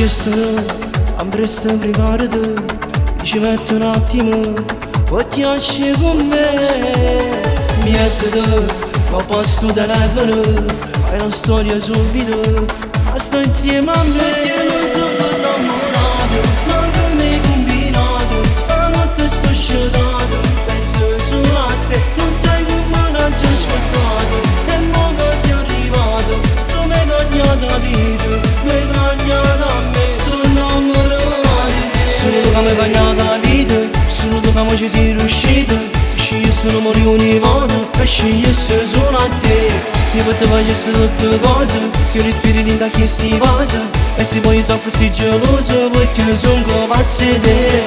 chiesto, am presto a pregare te. Ci metto un attimo, poi ti esci con me. Mi metto te, ho posto il telefono, hai una storia subito, sta insieme a me. Perché non sono innamorato, ma che mi hai combinato, la notte sto scedato, penso solo a te. Non sai come non ci ho aspettato, e mo che sei arrivato, tu mi hai tagliato la vita, mi hai tagliato a me. Sono innamorato di te, sono tu che mi hai tagliato la vita, sono tu che ci sei riuscito. Scegliessi un milione volte e scegliessi solo a te. Io ti facessi tutte cose, se respiri in da chi si passa, e se poi sono così geloso perché sono capace di te.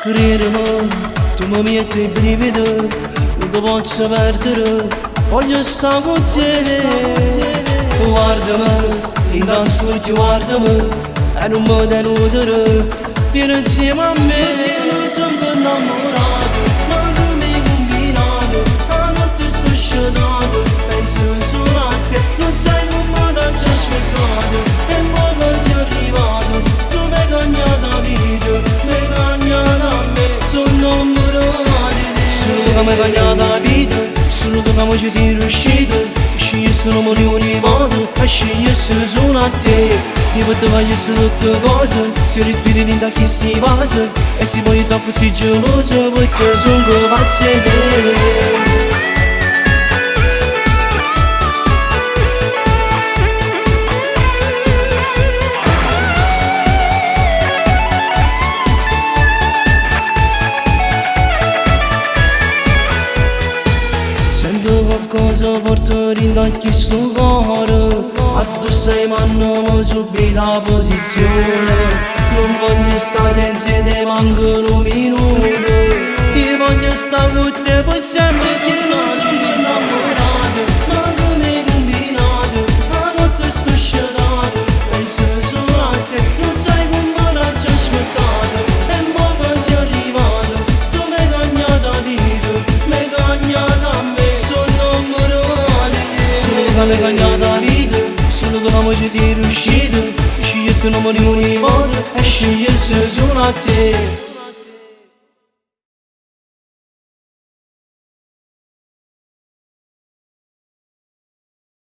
Credimi, tu mi metti i brividi, non ti posso perdere, voglio stare con te. Guardami, innanzitutto guardami, e non mi deludere, vieni insieme a me. Perché non sono innamorato, ma che mi hai combinato, la notte sto scedato, penso solo a te. Non sai come non ci ho aspettato, e mo che sei arrivato, tu mi hai tagliato la vita, mi hai tagliato a me. Sono innamorato di te, sono tu che mi hai tagliato la vita, sono tu che ci sei riuscito. Scegliessi un milione di volte e scegliessi solo a te. Io ti facessi tutte cose, se respiri in da chi si passa, e se poi sono così geloso perché sono capace di te. Qualcosa forte rinda questo cuore, a tu sei ma non subito la posizione. Non voglio stare insieme, mancano minuti, io voglio stare con te per sempre. Che non sono innamorato, ma che mi hai combinato, la notte sto scedato, penso solo a te. Non sai come non ci ho aspettato, e mo che sei arrivato, tu mi hai tagliato la vita, mi hai tagliato a me. Sono tu che mi hai tagliato la vita, sono tu che ci sei riuscito. Scegliessi un milione di volte e scegliessi solo a te.